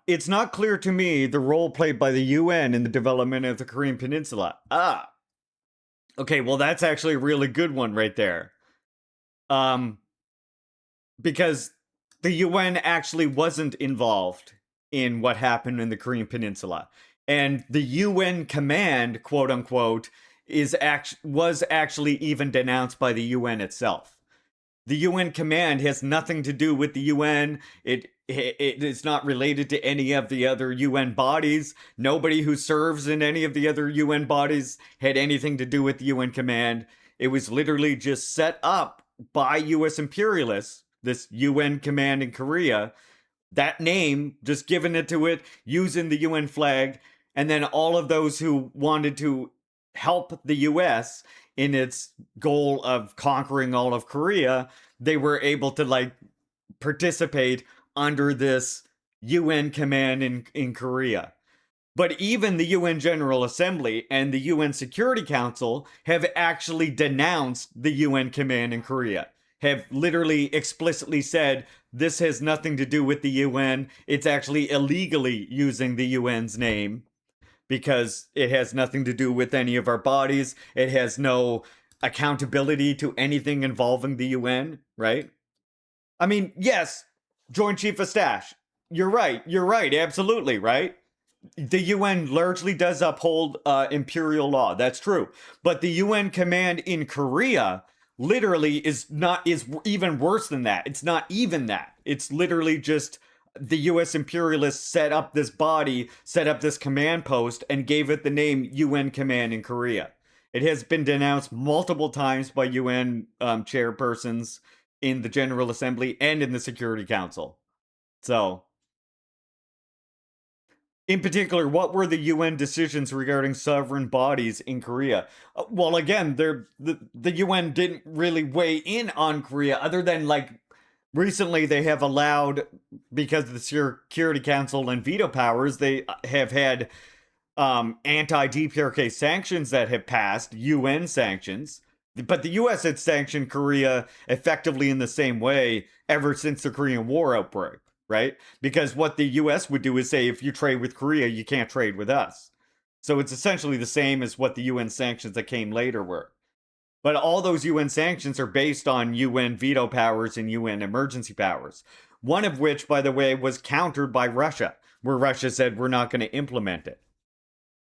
it's not clear to me the role played by the UN in the development of the Korean Peninsula. Ah, okay, well, that's actually a really good one right there. Um, because the UN actually wasn't involved in what happened in the Korean Peninsula. And the UN command, quote unquote, was actually even denounced by the UN itself. The UN command has nothing to do with the UN. It is not related to any of the other UN bodies. Nobody who serves in any of the other UN bodies had anything to do with the UN command. It was literally just set up by US imperialists, this UN command in Korea. That name, just given it to it, using the UN flag, and then all of those who wanted to help the US in its goal of conquering all of Korea, they were able to like participate under this UN command in Korea. But even the UN General Assembly and the UN Security Council have actually denounced the UN command in Korea, have literally explicitly said this has nothing to do with the UN. It's actually illegally using the UN's name because it has nothing to do with any of our bodies. It has no accountability to anything involving the UN, right? I mean, yes, Joint Chief of Staff. You're right. You're right. Absolutely, right? The UN largely does uphold imperial law. That's true. But the UN command in Korea literally is even worse than that. It's not even that. It's literally just the US imperialists set up this body, set up this command post, and gave it the name UN Command in Korea. It has been denounced multiple times by UN chairpersons in the General Assembly and in the Security Council. So, in particular, what were the UN decisions regarding sovereign bodies in Korea? Well, again, the UN didn't really weigh in on Korea, other than like recently they have allowed, because of the Security Council and veto powers, they have had anti-DPRK sanctions that have passed, UN sanctions. But the US had sanctioned Korea effectively in the same way ever since the Korean War outbreak, right? Because what the US would do is say, if you trade with Korea, you can't trade with us. So it's essentially the same as what the UN sanctions that came later were. But all those UN sanctions are based on UN veto powers and UN emergency powers. One of which, by the way, was countered by Russia, where Russia said we're not going to implement it.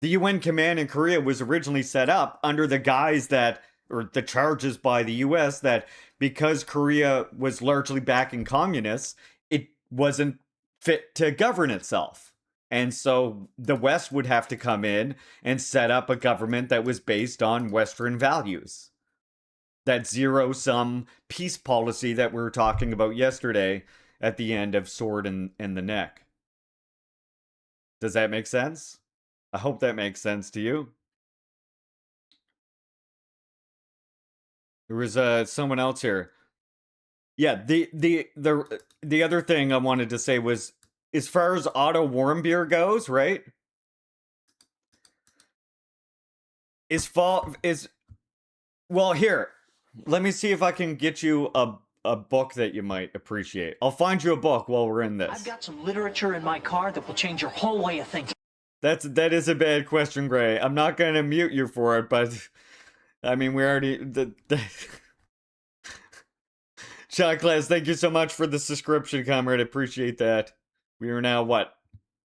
The UN command in Korea was originally set up under the guise that, or the charges by the US, that because Korea was largely backing communists, it wasn't fit to govern itself. And so the West would have to come in and set up a government that was based on Western values. That zero-sum peace policy that we were talking about yesterday at the end of Sword in the Neck. Does that make sense? I hope that makes sense to you. There was someone else here. Yeah, the other thing I wanted to say was, as far as Otto Warmbier goes, right? Well, here, let me see if I can get you a book that you might appreciate. I'll find you a book while we're in this. I've got some literature in my car that will change your whole way of thinking. That is a bad question, Gray. I'm not going to mute you for it, but I mean, we already Shot Class, thank you so much for the subscription, comrade. Appreciate that. We are now, what,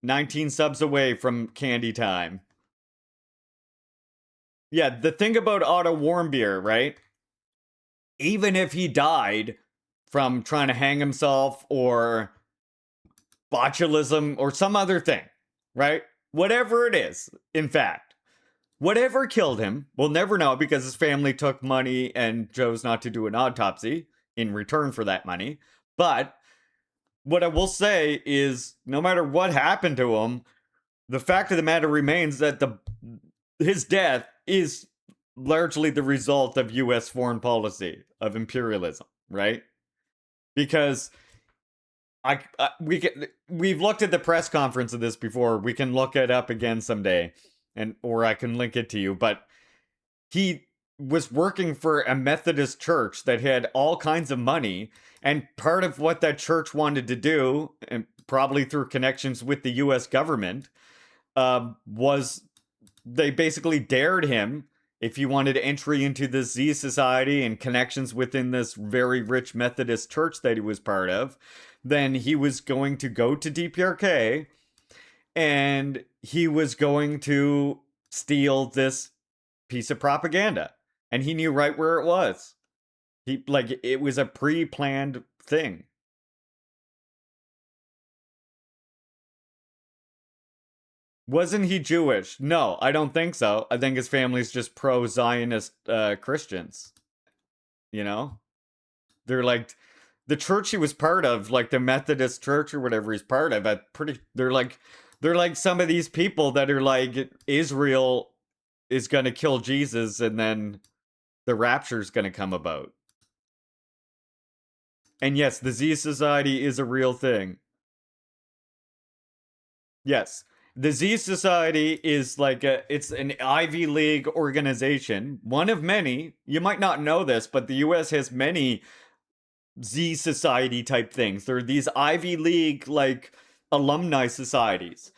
19 subs away from candy time. Yeah, the thing about Otto Warmbier, right? Even if he died from trying to hang himself or botulism or some other thing, right? Whatever it is, in fact, whatever killed him, we'll never know because his family took money and chose not to do an autopsy in return for that money. But what I will say is, no matter what happened to him, the fact of the matter remains that his death is largely the result of US foreign policy, of imperialism, right? Because we've looked at the press conference of this before. We can look it up again someday, or I can link it to you. But he was working for a Methodist church that had all kinds of money, and part of what that church wanted to do, and probably through connections with the U.S. government, was they basically dared him, if he wanted entry into the Z Society and connections within this very rich Methodist church that he was part of, then he was going to go to DPRK and he was going to steal this piece of propaganda. And he knew right where it was. It was a pre-planned thing. Wasn't he Jewish? No, I don't think so. I think his family's just pro-Zionist Christians. You know? They're like the church he was part of, like the Methodist church or whatever he's part of. They're like some of these people that are like Israel is going to kill Jesus and then the rapture's going to come about. And yes, the Z Society is a real thing. Yes. The Z Society is it's an Ivy League organization, one of many. You might not know this, but the US has many Z Society type things. There are these Ivy League, alumni societies.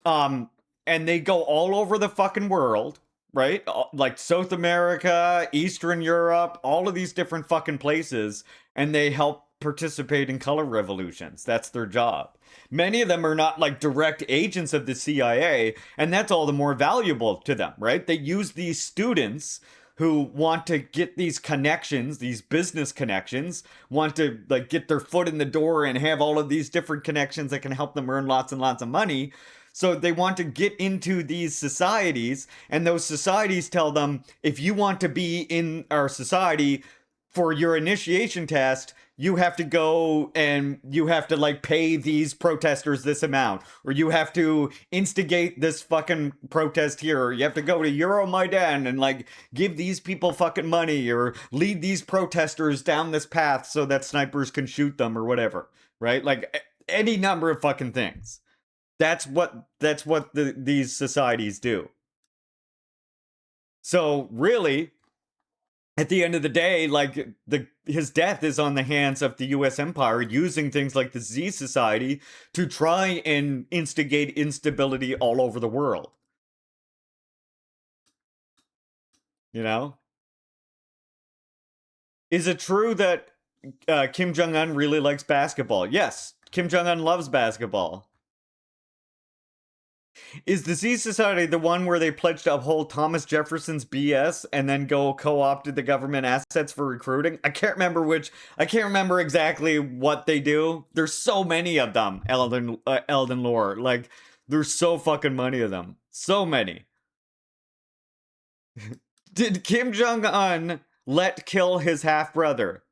Um, and they go all over the fucking world, right? Like South America, Eastern Europe, all of these different fucking places, and they help participate in color revolutions. That's their job. Many of them are not like direct agents of the CIA, and that's all the more valuable to them, right? They use these students who want to get these connections, these business connections, want to like get their foot in the door and have all of these different connections that can help them earn lots and lots of money. So they want to get into these societies, and those societies tell them, if you want to be in our society for your initiation test, you have to go and you have to like pay these protesters this amount, or you have to instigate this fucking protest here, or you have to go to Euromaidan and like give these people fucking money, or lead these protesters down this path so that snipers can shoot them or whatever, right? Like any number of fucking things. That's what these societies do. So really, at the end of the day, like his death is on the hands of the U.S. empire using things like the Z Society to try and instigate instability all over the world. You know? Is it true that Kim Jong-un really likes basketball? Yes, Kim Jong-un loves basketball. Is the Z Society the one where they pledged to uphold Thomas Jefferson's BS and then go co-opted the government assets for recruiting? I can't remember exactly what they do. There's so many of them, Elden lore. Like, there's so fucking many of them. So many. Did Kim Jong-un let kill his half-brother?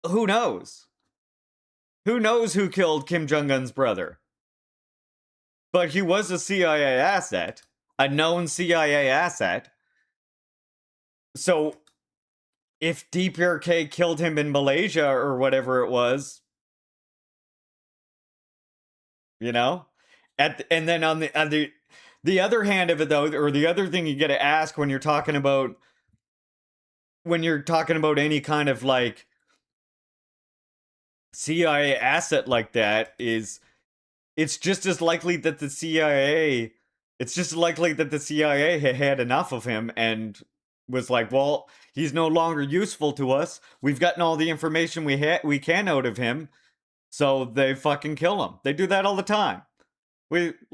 Who knows? Who knows who killed Kim Jong-un's brother? But he was a CIA asset, a known CIA asset. So if DPRK killed him in Malaysia or whatever it was, you know? And then on the other hand of it though, or the other thing you got to ask when you're talking about any kind of like CIA asset like that is it's just as likely that the CIA had enough of him and was like, well, he's no longer useful to us. We've gotten all the information we can out of him, so they fucking kill him. They do that all the time.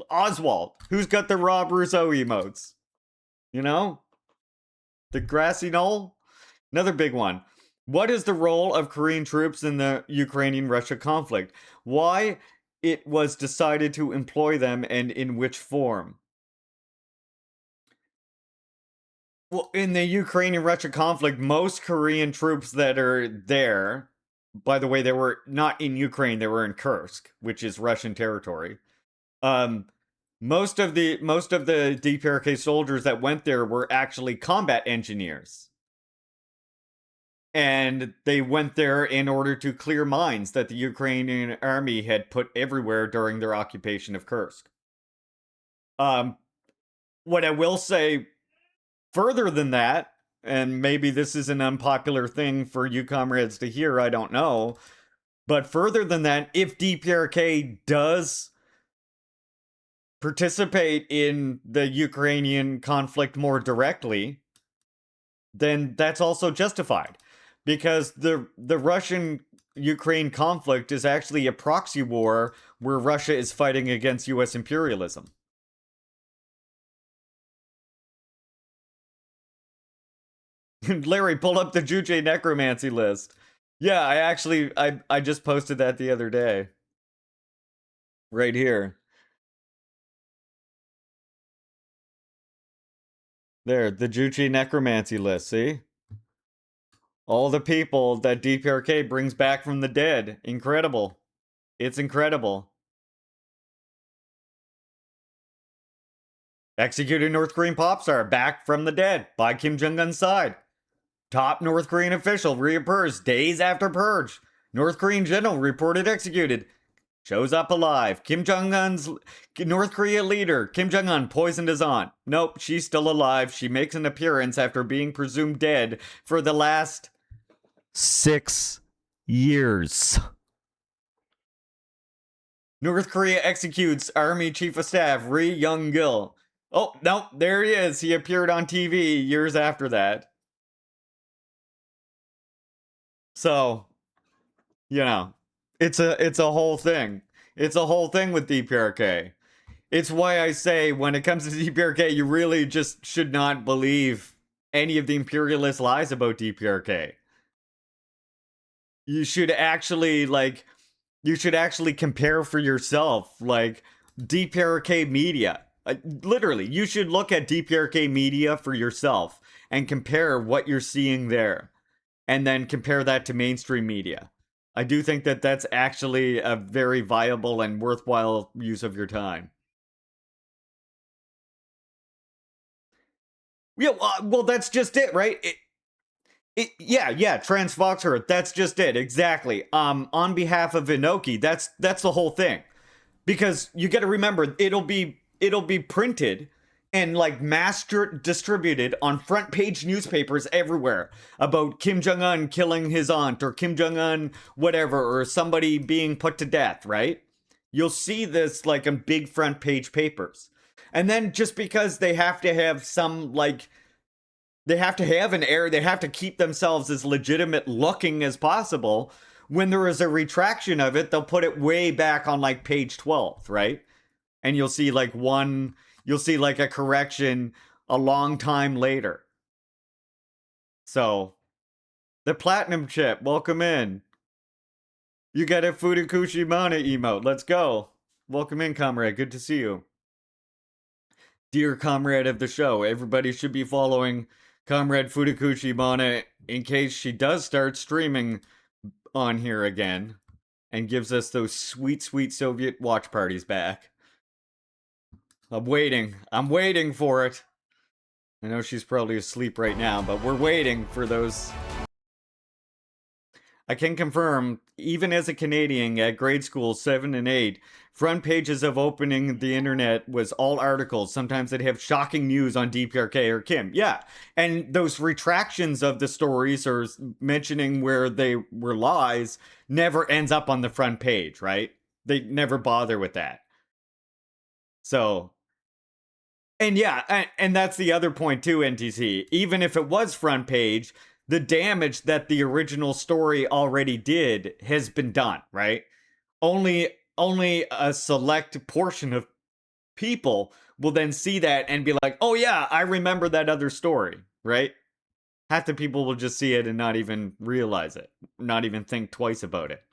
Oswald, who's got the Rob Rousseau emotes? You know? The grassy knoll? Another big one. What is the role of Korean troops in the Ukrainian-Russia conflict? Why it was decided to employ them and in which form? Well, in the Ukrainian-Russia conflict, most Korean troops that are there, by the way, they were not in Ukraine, they were in Kursk, which is Russian territory. Most of the DPRK soldiers that went there were actually combat engineers. And they went there in order to clear mines that the Ukrainian army had put everywhere during their occupation of Kursk. What I will say further than that, and maybe this is an unpopular thing for you comrades to hear, I don't know, But further than that, if DPRK does participate in the Ukrainian conflict more directly, then that's also justified. Because the Russian Ukraine conflict is actually a proxy war where Russia is fighting against US imperialism. Larry, pull up the Juche necromancy list. Yeah, I just posted that the other day. Right here. There, the Juche necromancy list, see? All the people that DPRK brings back from the dead. Incredible. It's incredible. Executed North Korean pop star back from the dead by Kim Jong-un's side. Top North Korean official reappears days after purge. North Korean general reported executed. Shows up alive. Kim Jong-un's North Korea leader, Kim Jong-un, poisoned his aunt. Nope, she's still alive. She makes an appearance after being presumed dead for the last 6 years. North Korea executes Army Chief of Staff Ri Young-gil. Oh, no, there he is. He appeared on TV years after that. So, you know, it's a whole thing. It's a whole thing with DPRK. It's why I say when it comes to DPRK, you really just should not believe any of the imperialist lies about DPRK. You should actually compare for yourself, like DPRK media. Literally, you should look at DPRK media for yourself and compare what you're seeing there, and then compare that to mainstream media. I do think that that's actually a very viable and worthwhile use of your time. Yeah, well, that's just it, right? Yeah, trans Foxer. That's just it, exactly. On behalf of Inoki, that's the whole thing, because you got to remember it'll be printed and like mass distributed on front page newspapers everywhere about Kim Jong-un killing his aunt or Kim Jong-un whatever or somebody being put to death, right? You'll see this like in big front page papers. And then just because they have to have some like they have to have an air, they have to keep themselves as legitimate looking as possible. When there is a retraction of it, they'll put it way back on like page 12, right? And you'll see like a correction a long time later. So, the platinum chip, welcome in. You got a Fudakushi Mana emote. Let's go. Welcome in, comrade. Good to see you. Dear comrade of the show, everybody should be following Comrade Fudakushi Mana in case she does start streaming on here again and gives us those sweet, sweet Soviet watch parties back. I'm waiting for it. I know she's probably asleep right now, but we're waiting for those. I can confirm, even as a Canadian at grade school 7 and 8, front pages of opening the internet was all articles. Sometimes they'd have shocking news on DPRK or Kim. Yeah. And those retractions of the stories or mentioning where they were lies never ends up on the front page, right? They never bother with that. So, and yeah, and that's the other point too, NTC. Even if it was front page, the damage that the original story already did has been done, right? Only a select portion of people will then see that and be like, "Oh yeah, I remember that other story," right? Half the people will just see it and not even realize it, not even think twice about it.